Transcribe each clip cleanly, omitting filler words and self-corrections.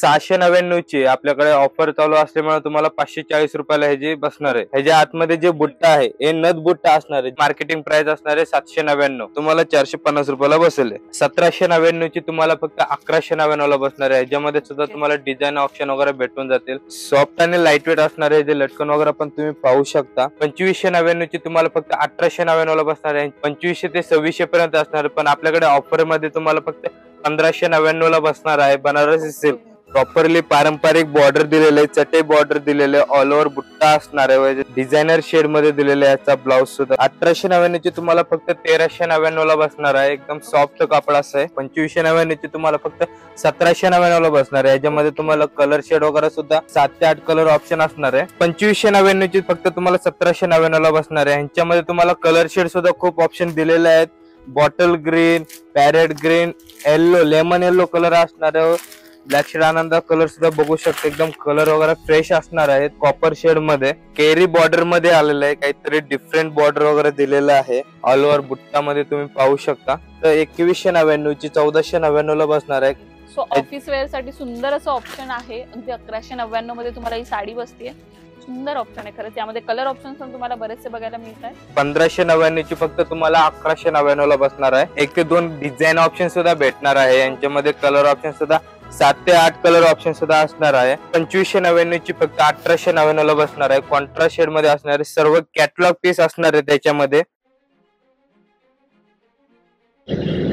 699 ची आपल्याकडे ऑफर चालू असल्यामुळे तुम्हाला 540 रुपयाला ह्याची बसणार आहे। ह्याच्या आतमध्ये जे बुट्टा आहे हे नथ बुट्टा असणार आहे। मार्केटिंग प्राइस असणार आहे 799, तुम्हाला 450 रुपयाला बसेल। 1799 ची तुम्हाला फक्त 1199 ला बसणार आहे। ह्याच्यामध्ये सुद्धा तुम्हाला डिझाईन ऑप्शन वगैरे भेटून जातील। सॉफ्ट आणि लाईट वेट असणार आहे, जे लटकन वगैरे पण तुम्ही पाहू शकता। 2599 ची तुम्हाला फक्त 1899 ला बसणार आहे। 2500 ते 2600 पर्यंत असणार आहे, पण आपल्याकडे ऑफर मध्ये तुम्हाला फक्त 1599 ला बसणार आहे। बनारसी सिल्क प्रॉपरली पारंपरिक बॉर्डर दिलेले आहे, चटई बॉर्डर दिलेले, ऑल ओव्हर बुट्टा असणार आहे, डिझायनर शेड मध्ये दिलेले याचा ब्लाउज सुद्धा। 1899 ची तुम्हाला फक्त 1399 ला बसणार आहे। एकदम सॉफ्ट कापड असं आहे। 2599 ची तुम्हाला फक्त 1799 ला बसणार आहे। याच्यामध्ये तुम्हाला कलर शेड वगैरे सुद्धा 7 ते 8 कलर ऑप्शन असणार आहे। 2599 ची फक्त तुम्हाला 1799 ला बसणार आहे। ह्याच्यामध्ये तुम्हाला कलर शेड सुद्धा खूप ऑप्शन दिलेले आहेत। Bottle green, parrot green, yellow, lemon yellow colour असणार आहे। ब्लॅक शेड आनंद कलर सुद्धा बघू शकता, एकदम कलर वगैरे फ्रेश असणार आहेत। कॉपर शेड मध्ये केरी बॉर्डर मध्ये आलेलं आहे, काहीतरी डिफरंट बॉर्डर वगैरे दिलेलं आहे। ऑल ओव्हर बुट्टा मध्ये तुम्ही पाहू शकता। तर 2199 ची 1499 ला बसणार आहे। सो ऑफिस वेअर साठी सुंदर असं ऑप्शन आहे। अगदी 1199 मध्ये तुम्हाला ही साडी बसते। सुंदर ऑप्शन आहे खरं, त्यामध्ये कलर ऑप्शन पण तुम्हाला बरेचसे बघायला मिळत आहे। 1599 ची फक्त तुम्हाला 1199 ला बसणार आहे। 1 ते 2 डिझाईन ऑप्शन सुद्धा भेटणार आहे। यांच्यामध्ये कलर ऑप्शन सुद्धा 7 ते 8 कलर ऑप्शन सुद्धा असणार आहे। 2599 ची फक्त 1899 ला बसणार आहे। कॉन्ट्रास्ट शेड मध्ये असणार आहे, सर्व कॅटलॉग पीस असणार आहे त्याच्यामध्ये।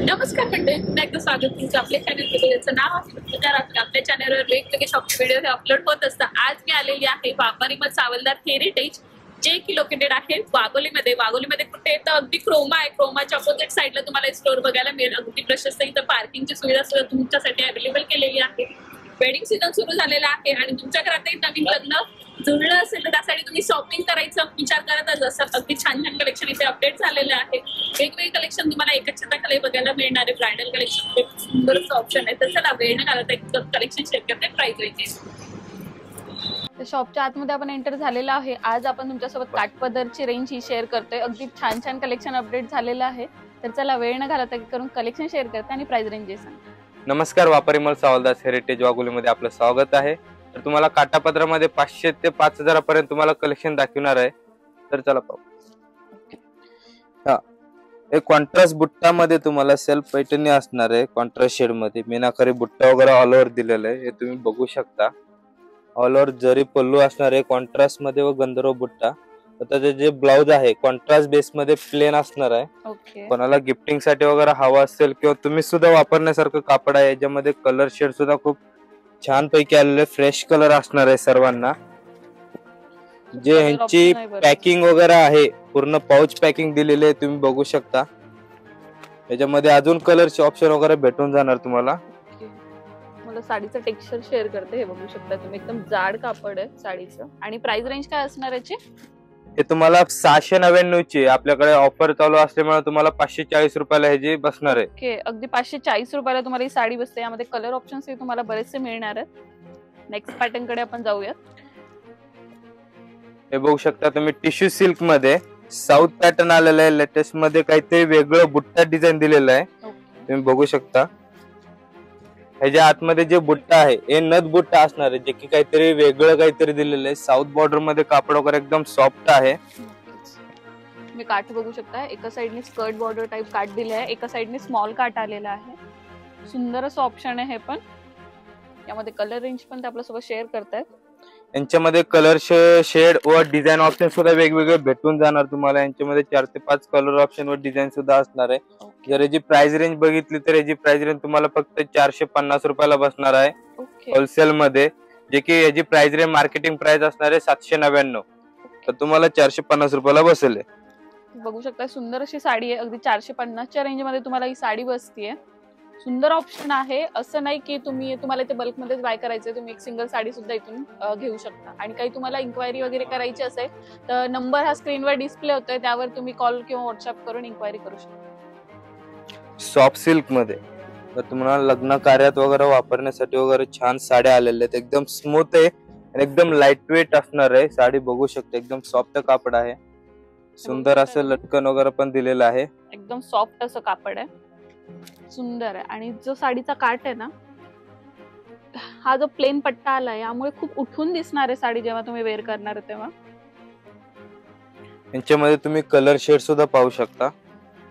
नमस्कार मंडळी, पुन्हा एकदा स्वागत तुमचं आपल्या चॅनलमध्ये। याचं नाव आहे आपल्या चॅनलवर वेगवेगळे शॉपिंग व्हिडिओ अपलोड होत असतात। आज मी आलेली आहे वापरी मध सावलदार हेरिटेज, जे की लोकेटेड आहे वाघोलीमध्ये। वाघोलीमध्ये कुठे तर अगदी क्रोमा आहे, क्रोमाच्या अपोजिट साईडला तुम्हाला स्टोर बघायला मिळेल। अगदी प्रशस्त इथं पार्किंगची सुविधा सुद्धा तुमच्यासाठी अवेलेबल केलेली आहे। वेडिंग सीझन सुरू झालेला आहे आणि तुमच्या घरातही नवीन लग्न जुळलं असेल तर त्यासाठी तुम्ही शॉपिंग करायचा विचार करतच असाल। अगदी छान छान कलेक्शन इथे अपडेट झालेलं आहे। वेगवेगळे कलेक्शन तुम्हाला एकाच छताखाली बघायला मिळणार आहे। ब्रायडल कलेक्शन सुंदर ऑप्शन आहे। तर चला वेळ न घालवता एक कलेक्शन शेअर करते, प्राइस रेंजेस। शॉपच्या आतमध्ये आपण एंटर झालेला आहे। आज आपण तुमच्यासोबत काठपदरची रेंज ही शेअर करतोय। अगदी छान छान कलेक्शन अपडेट झालेलं आहे। तर चला वेळ न घालवता करून कलेक्शन शेअर करते आणि प्राइस रेंजेस सांगते। नमस्कार, वापरी मल सावलदार हेरिटेज वाघोलीमध्ये आपलं स्वागत आहे। तर तुम्हाला काठापदरामध्ये 500 ते 5000 पर्यंत तुम्हाला कलेक्शन दाखवणार आहे। तर चला पाहू। हे कॉन्ट्रास्ट बुट्टा मध्ये तुम्हाला सेल्फ पैठणी असणार आहे। कॉन्ट्रास्ट शेड मध्ये मीनाकारी बुट्टा वगैरे ऑल ओव्हर दिलेलं आहे, हे तुम्ही बघू शकता। ऑल ओव्हर जरी पल्लू असणार आहे कॉन्ट्रास्ट मध्ये व गंधर्व बुट्टा। त्याचे जे ब्लाउज आहे कॉन्ट्रास्ट बेस मध्ये प्लेन असणार आहे। कोणाला गिफ्टिंग साठी वगैरे हवा असेल किंवा तुम्ही सुद्धा वापरण्यासारखं कापड आहे। याच्यामध्ये कलर शेड सुद्धा खूप छान पैकी आलेले, फ्रेश कलर असणार आहे सर्वांना। जे ह्यांची पॅकिंग वगैरे आहे पूर्ण पाउच पॅकिंग दिलेली आहे, तुम्ही बघू शकता। याच्यामध्ये अजून कलरचे ऑप्शन वगैरे भेटून जाणार तुम्हाला। मला साडीचं टेक्स्चर शेअर करते, हे बघू शकता तुम्ही, एकदम जाड कापड आहे साडीचं। आणि प्राइस रेंज काय असणार याची? हे तुम्हाला 699 ची आपल्याकडे ऑफर चालू असल्यामुळे तुम्हाला 540 रुपयाला ह्याची बसणार आहे। ओके, अगदी 540 रुपयाला तुम्हाला ही साडी बसते। यामध्ये कलर ऑप्शन्स तुम्हाला बरेचसे मिळणार आहेत। नेक्स्ट पॅटर्न कडे आपण जाऊयात। हे बघू शकता तुम्ही, टिश्यू सिल्क मध्ये साऊथ पॅटर्न आलेला आहे। लेटेस्ट मध्ये काहीतरी वेगळं बुट्टा डिझाईन दिलेलं आहे, तुम्ही बघू शकता। ह्याच्या आतमध्ये जे बुट्टा आहे हे नथ बुट्टा असणार आहे, जे की काहीतरी वेगळं काहीतरी दिलेलं आहे। साऊथ बॉर्डर मध्ये कापड वगैरे एकदम सॉफ्ट आहे। मी काठ बघू शकता, एका साइडने स्कर्ट बॉर्डर टाइप काठ दिले आहे, एका साइडने स्मॉल काठ आलेला आहे। सुंदर असं ऑप्शन आहे हे पण। यामध्ये कलर रेंज पण ते आपल्यासोबत शेअर करतायत। यांच्यामध्ये कलर शेड व डिझाईन ऑप्शन सुद्धा वेगवेगळे भेटून जाणार तुम्हाला। यांच्यामध्ये 4 ते 5 कलर ऑप्शन व डिझाईन सुद्धा असणार आहे। जर याची प्राइस रेंज बघितली तर याची प्राइस रेंज तुम्हाला फक्त 450 रुपयाला बसणार आहे होलसेल मध्ये, जे की याची प्राइस रेंज मार्केटिंग प्राइस असणार आहे 799, तर तुम्हाला 450 रुपयाला बसेल। बघू शकता सुंदर अशी साडी आहे, अगदी 450 च्या रेंज मध्ये तुम्हाला ही साडी बसतीये। सुंदर ऑप्शन आहे, असं नाही की तुम्हाला ते बल्क मध्येच बाय करायचं, तुम्ही एक सिंगल साडी सुद्धा इथून घेऊ शकता। आणि काही तुम्हाला इन्क्वायरी वगैरे करायची असेल तर नंबर हा स्क्रीनवर डिस्प्ले होतोय, त्यावर तुम्ही कॉल किंवा व्हॉट्सअप करून इन्क्वायरी करू शकता। सॉफ्ट सिल्क मध्ये तर तुम्हाला लग्न कार्यात वगैरे वापरण्यासाठी वगैरे छान साड्या आलेल्या आहेत। एकदम स्मूथ आहे आणि एकदम लाईट वेट असणार आहे साडी, बघू शकता। एकदम सॉफ्ट कापड आहे, सुंदर असं लटकन वगैरे पण दिलेलं आहे। एकदम सॉफ्ट असं कापड आहे, सुंदर आहे। आणि जो साडीचा काठ आहे ना हा जो प्लेन पट्टा आला यामुळे खूप उठून दिसणार आहे साडी जेव्हा तुम्ही वेअर करणार आहे तेव्हा. यांच्यामध्ये तुम्ही कलर शेड सुद्धा पाहू शकता.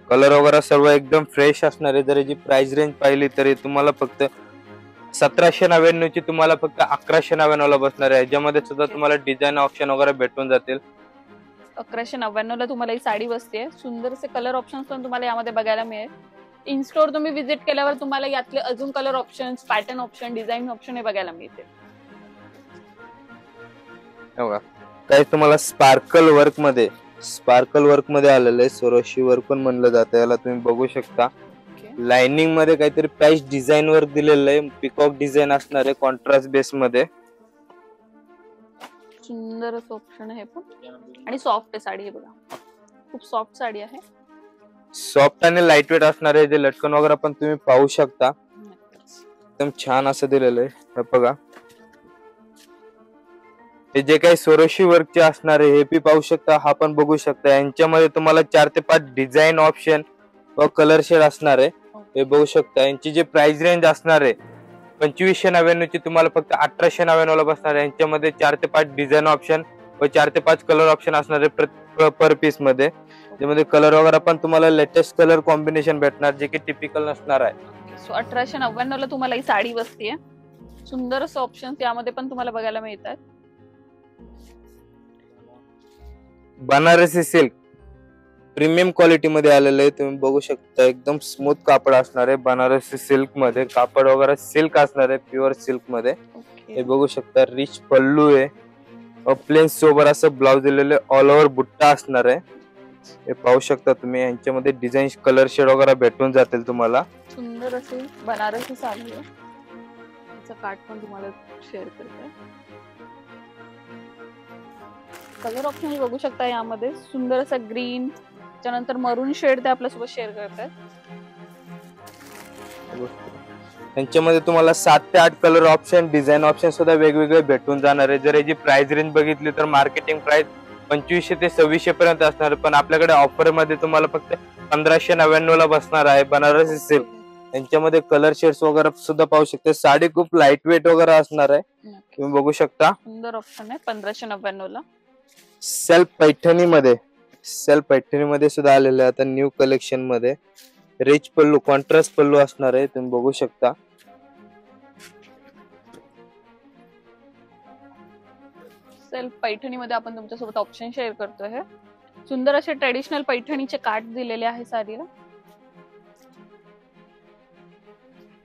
कलर वगैरे सर्व एकदम फ्रेश असणार आहे. जर याची प्राइस रेंज पाहिली तरी तुम्हाला फक्त 1799 ची तुम्हाला फक्त 1199 ला बसणार आहे. याच्यामध्ये सुद्धा तुम्हाला डिझाईन ऑप्शन वगैरे भेटून जातील. 1199 ला तुम्हाला ही साडी बसते. सुंदरसे कलर ऑप्शन्स पण तुम्हाला यामध्ये बघायला मिळेल. इन स्टोर तुम्ही विजिट केल्यावर तुम्हाला यातले अजून colour options, pattern option, design option हे बघायला मिळते. काही तुम्हाला स्पार्कल वर्क मध्ये आलेलं आहे. सोरोशी वर्क पण म्हणलं जातं याला. तुम्ही बघू शकता लाइनिंग मध्ये काहीतरी पॅच डिझाईन वर्क दिलेलं आहे. पिकॉक डिझाईन असणार आहे कॉन्ट्रास्ट बेस मध्ये. सुंदर असं ऑप्शन आहे पण आणि सॉफ्ट आहे साडी. हे बघा खूप सॉफ्ट साडी आहे. सॉफ्ट आणि लाईट वेट असणार आहे. जे लटकन वगैरे पण तुम्ही पाहू शकता. एकदम छान असं दिलेलं आहे. हे बघा हे जे काही सोरोशी वर्कचे असणार आहे हे बी पाहू शकता. हा पण बघू शकता. यांच्यामध्ये तुम्हाला 4 ते 5 डिझाईन ऑप्शन व कलर शेड असणार आहे. हे बघू शकता. यांची जे प्राइस रेंज असणार आहे 2599 ची तुम्हाला फक्त 1899 ला बसणार आहे. यांच्यामध्ये 4 ते 5 डिझाईन ऑप्शन व 4 ते 5 कलर ऑप्शन असणार आहे पर पीस मध्ये. त्यामध्ये कलर वगैरे पण तुम्हाला लेटेस्ट कलर कॉम्बिनेशन भेटणार जे की टिपिकल नसणार आहे. सो 1899 ला तुम्हाला ही साडी बसते. सुंदर असं ऑप्शन यामध्ये पण तुम्हाला बघायला मिळतात. बनारसी सिल्क प्रीमियम क्वालिटी मध्ये आलेलं आहे. तुम्ही बघू शकता एकदम स्मूथ कापड असणार आहे. बनारसी सिल्क मध्ये कापड वगैरे सिल्क असणार आहे प्युअर सिल्क मध्ये. हे बघू शकता. रिच पल्लू आहे. प्लेन सोबर असं ब्लाउज दिलेले. ऑल ओव्हर बुट्टा असणार आहे. हे पाहू शकता तुम्ही. यांच्यामध्ये डिझाईन कलर शेड वगैरे भेटून जातील तुम्हाला. सुंदर अशी बनारसी साडी आहे. त्याचा कार्ड पण तुम्हाला शेअर करते. कलर ऑप्शन बघू शकता यामध्ये. सुंदर असा ग्रीन, त्यानंतर मरून शेड ते आपल्यासोबत शेअर करतात. यांच्यामध्ये तुम्हाला 7 ते 8 कलर ऑप्शन, डिझाईन ऑप्शन सुद्धा वेगवेगळे भेटून जाणार आहे. जर याची प्राइस रेंज बघितली तर मार्केटिंग प्राइस 2500 ते 2600 पर्यंत असणार आहे. पण आपल्याकडे ऑफर मध्ये तुम्हाला फक्त 1599 ला बसणार आहे. बनारसी सिल्क. यांच्यामध्ये कलर शेड्स वगैरे सुद्धा पाहू शकता. साडी खूप लाईट वेट वगैरे असणार आहे. तुम्ही बघू शकता. सुंदर ऑप्शन आहे 1599 ला. सेल्फ पैठणी मध्ये सुद्धा आलेलं आहे आता न्यू कलेक्शन मध्ये. रिच पल्लू, कॉन्ट्रास्ट पल्लू असणार आहे. तुम्ही बघू शकता. सेल्फ पैठणी मध्ये आपण तुमच्यासोबत ऑप्शन शेअर करतोय. हे सुंदर असे ट्रेडिशनल पैठणीचे काठ दिलेले आहे साडीला.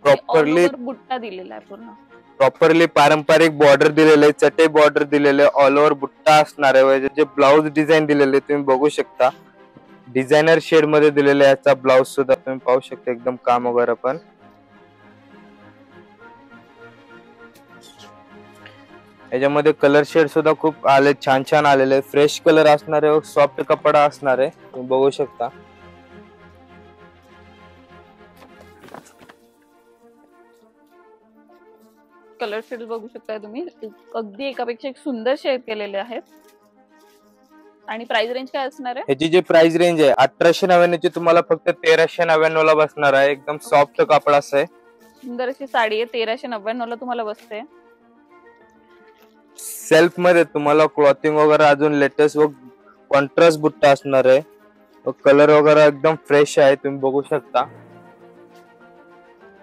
प्रॉपरली बुट्टा दिलेला आहे पूर्ण. प्रॉपरली पारंपरिक बॉर्डर दिलेले, चटे बॉर्डर दिलेले, ऑल ओव्हर बुट्टा असणार आहे. जे ब्लाउज डिझाईन दिलेले तुम्ही बघू शकता. डिझायनर शेड मध्ये दिलेले याचा ब्लाउज सुद्धा तुम्ही पाहू शकता. एकदम काम वगैरे पण. याच्यामध्ये कलर शेड सुद्धा खूप आले, छान छान आलेले. फ्रेश कलर असणार आहे. सॉफ्ट कपडा असणार आहे. तुम्ही बघू शकता. कलर शेड बघू शकता तुम्ही. अगदी एकापेक्षा एक सुंदर शेड केलेले आहेत. आणि प्राइस रेंज काय असणार आहे? ह्याची जी प्राइस रेंज आहे 1899 ची तुम्हाला फक्त 1399 ला बसणार आहे. एकदम सॉफ्ट कपड असं आहे. सुंदर अशी साडी आहे. 1399 ला तुम्हाला बसते. सेल्फ मध्ये तुम्हाला क्लॉथिंग वगैरे अजून लेटेस्ट व कॉन्ट्रास्ट बुट्टा असणार आहे. कलर वगैरे एकदम फ्रेश आहे. तुम्ही बघू शकता.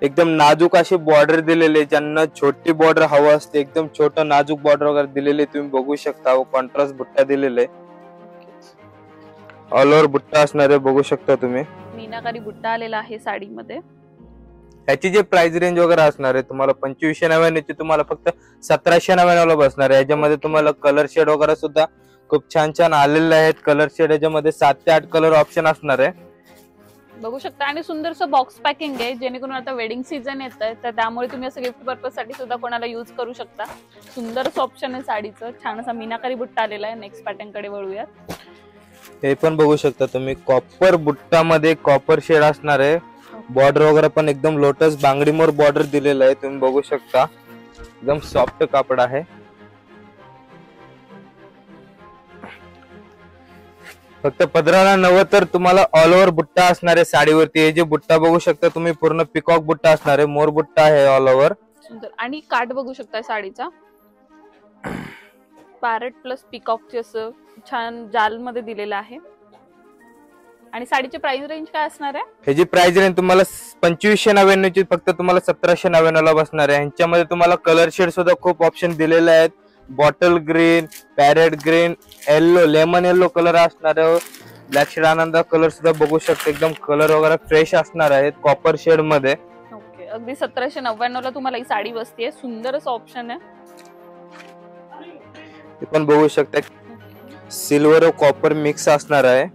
एकदम नाजूक अशी बॉर्डर दिलेली. ज्यांना छोटी बॉर्डर हवं असते एकदम छोटं नाजूक बॉर्डर वगैरे दिलेले तुम्ही बघू शकता. व कॉन्ट्रास्ट बुट्टा दिलेले. ऑल ओव्हर बुट्टा असणार आहे. बघू शकता तुम्ही. मीनाकारी बुट्टा आलेला आहे साडीमध्ये. याची जे प्राइस रेंज वगैरे असणार आहे तुम्हाला 2599 ची तुम्हाला फक्त 1799 ला बसणार आहे. याच्यामध्ये तुम्हाला कलर शेड वगैरे सुद्धा खूप छान छान आलेले आहेत. कलर शेड याच्यामध्ये 7 ते 8 कलर ऑप्शन असणार आहे. बघू शकता. आणि सुंदरसं बॉक्स पॅकिंग आहे. जेणेकरून आता वेडिंग सीझन येत आहे तर त्यामुळे तुम्ही असं गिफ्ट पर्पज साठी सुद्धा कोणाला युज करू शकता. सुंदरच ऑप्शन आहे साडीचं. छान असा मीनाकारी बुट्टा आलेला आहे. नेक्स्ट पॅटर्न कडे वळूयात. हे पण बघू शकता तुम्ही. कॉपर बुट्टा मध्ये कॉपर शेड असणार आहे. बॉर्डर वगैरे पण एकदम लोटस बांगडी मोर बॉर्डर दिलेलं आहे. तुम्ही बघू शकता. एकदम सॉफ्ट कापड आहे. फक्त पदराला नव्हतं तर तुम्हाला ऑल ओव्हर बुट्टा असणार आहे साडीवरती. हे जे बुट्टा बघू शकता तुम्ही पूर्ण पिकॉक बुट्टा असणार आहे. मोर बुट्टा आहे ऑल ओव्हर. सुंदर. आणि काठ बघू शकताय साडीचा, पॅरेट प्लस पिकॉकचे असं छान जाल मध्ये दिलेलं आहे. आणि साडीची प्राइस रेंज काय असणार आहे? ह्याची प्राइस रेंज तुम्हाला 2599 ची फक्त तुम्हाला 1799 ला बसणार आहे. ह्यांच्यामध्ये तुम्हाला कलर शेड सुद्धा खूप ऑप्शन दिलेले आहेत. Bottle green, parrot green, yellow, lemon yellow colour असणार आहे. ब्लॅक शेड आनंद कलर सुद्धा बघू शकता, एकदम कलर वगैरे फ्रेश असणार आहेत कॉपर शेड मध्ये. ओके, अगदी 1799 ला तुम्हाला ही साडी बसते. सुंदरच ऑप्शन आहे. हे पण बघू शकता सिल्वर व कॉपर मिक्स असणार आहे.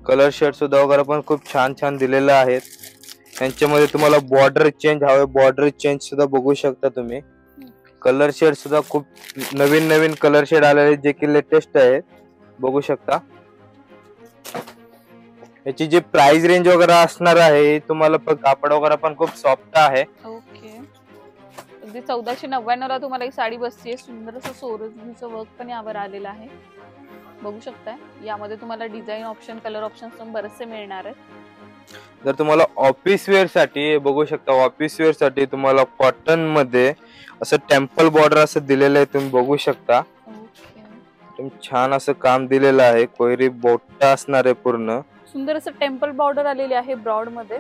कलर शेड सुद्धा वगैरे पण खूप छान छान दिलेले आहेत. यांच्यामध्ये तुम्हाला बॉर्डर चेंज हवे, बॉर्डर चेंज सुद्धा बघू शकता तुम्ही. कलर शेड सुद्धा खूप नवीन नवीन कलर शेड आलेले जे की लेटेस्ट आहे, बघू शकता. याची जी प्राइस रेंज वगैरे असणार आहे तुम्हाला कापड वगैरे पण खूप सॉफ्ट आहे. ओके, अगदी 1499 ला तुम्हाला ही साडी बसते. सुंदर असं सोरजनीचं वर्क पण यावर आलेलं आहे, बघू शकताय. यामध्ये तुम्हाला डिझाईन ऑप्शन, कलर ऑप्शन पण बरेचसे मिळणार आहेत. जर तुम्हाला ऑफिस वेअर साठी बघू शकता, ऑफिस वेअर साठी तुम्हाला कॉटन मध्ये असं टेम्पल बॉर्डर असं दिलेलं आहे, तुम्ही बघू शकता. ओके, छान असं काम दिलेलं आहे. कोयरी बोट्टा असणार आहे पूर्ण. सुंदर असं टेम्पल बॉर्डर आलेली आहे ब्रॉड मध्ये.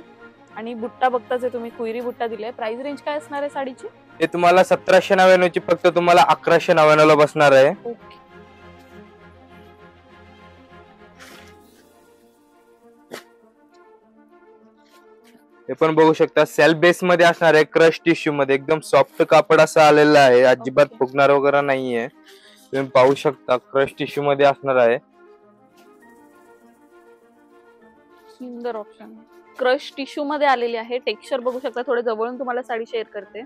आणि बुट्टा बघताच तुम्ही, कुयरी बुट्टा दिलाय. प्राइस रेंज काय असणार आहे साडीची? हे तुम्हाला 1799 ची फक्त तुम्हाला 1199 ला बसणार आहे. ओके, हे पण बघू शकता सेल्फ बेस मध्ये असणार आहे, क्रश टिश्यू मध्ये. एकदम सॉफ्ट कापड असं आलेलं आहे, अजिबात फुगणार वगैरे नाहीये. तुम्ही पाहू शकता क्रश टिश्यू मध्ये असणार आहे. सुंदर ऑप्शन. क्रश टिश्यू मध्ये आलेली आहे. टेक्स्चर बघू शकता, थोडं जवळून तुम्हाला साडी शेअर करते.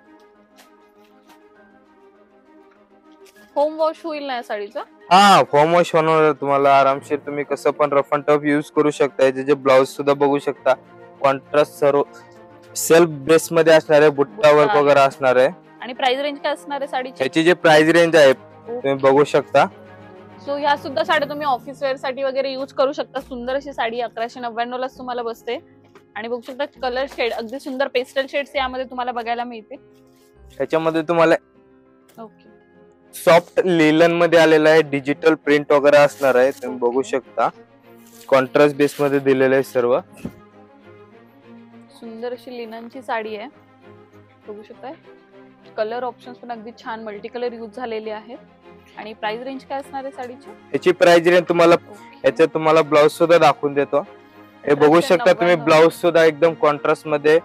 होम वॉश होईल ना या साडीचा? हा, होम वॉश होणार तुम्हाला आरामशीर. तुम्ही कसं पण रफ अँड टफ युज करू शकता. याचे जे ब्लाउज सुद्धा बघू शकता, कॉन्ट्रास्ट सर्व सेल्फ बेस मध्ये असणार आहे, बुट्टा वर्क वगैरे असणार आहे. आणि प्राइस रेंज काय असणार आहे साडीची? याची जे प्राइस रेंज आहे तुम्ही बघू शकता. सो ह्या सुद्धा साड्या तुम्ही ऑफिस वेअर साठी वगैरे युज करू शकता. सुंदर अशी साडी 1199 लाच तुम्हाला बसते. आणि बघू शकता कलर शेड अगदी सुंदर पेस्टल शेड्स यामध्ये तुम्हाला बघायला मिळते. याच्यामध्ये तुम्हाला ओके, सॉफ्ट लिलन मध्ये आलेला आहे, डिजिटल प्रिंट वगैरे असणार आहे, तुम्ही बघू शकता. कॉन्ट्रास्ट बेस मध्ये दिलेलं आहे सर्व. सुंदर अशी लिननची साडी आहे, बघू शकताय. कलर ऑप्शन्स पण अगदी छान मल्टी कलर यूज झालेले आहेत. आणि प्राइस रेंज काय असणार आहे साडीची? याची प्राइस रेंज तुम्हाला याच्यात तुम्हाला ब्लाउज सुद्धा दाखवून देतो. हे बघू शकता तुम्ही, ब्लाउज सुद्धा एकदम कॉन्ट्रास्ट मध्ये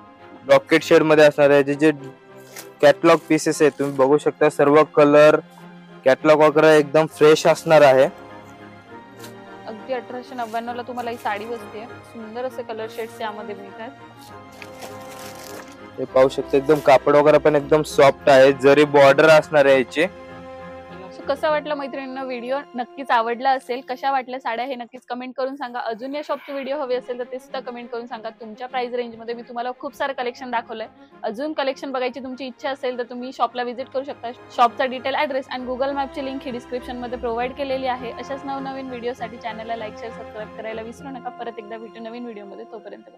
रॉकेट शेड मध्ये असणार आहे. जे कॅटलॉग पीसेस आहेत तुम्ही बघू शकता, सर्व कलर कॅटलॉग वगैरे एकदम फ्रेश असणार आहे. अगदी 1899 ला तुम्हाला ही साडी बसते. सुंदर असे कलर शेड्स यामध्ये मिळतात. हे पाहू शकता, एकदम कापड वगैरे पण एकदम सॉफ्ट आहे. जरी बॉर्डर असणार आहे याची. कसा वाटला मैत्रिणींनो व्हिडिओ? नक्कीच आवडला असेल. कशा वाटल्या साड्या हे नक्कीच कमेंट करून सांगा. अजून या शॉपचे व्हिडिओ हवे असेल तर ते सुद्धा कमेंट करून सांगा. तुमच्या प्राइस रेंज मध्ये मी तुम्हाला खूप सारं कलेक्शन दाखवलंय. अजून कलेक्शन बघायची तुमची इच्छा असेल तर तुम्ही शॉपला व्हिजिट करू शकता. शॉपचा डिटेल ऍड्रेस आणि गुगल मॅपची लिंक ही डिस्क्रिप्शन मध्ये प्रोव्हाइड केलेली आहे. अशाच नवनवीन व्हिडिओसाठी चॅनलला लाईक, शेअर, सबस्क्राईब करायला विसरू नका. परत एकदा भेटू नवीन व्हिडिओ मध्ये. तोपर्यंत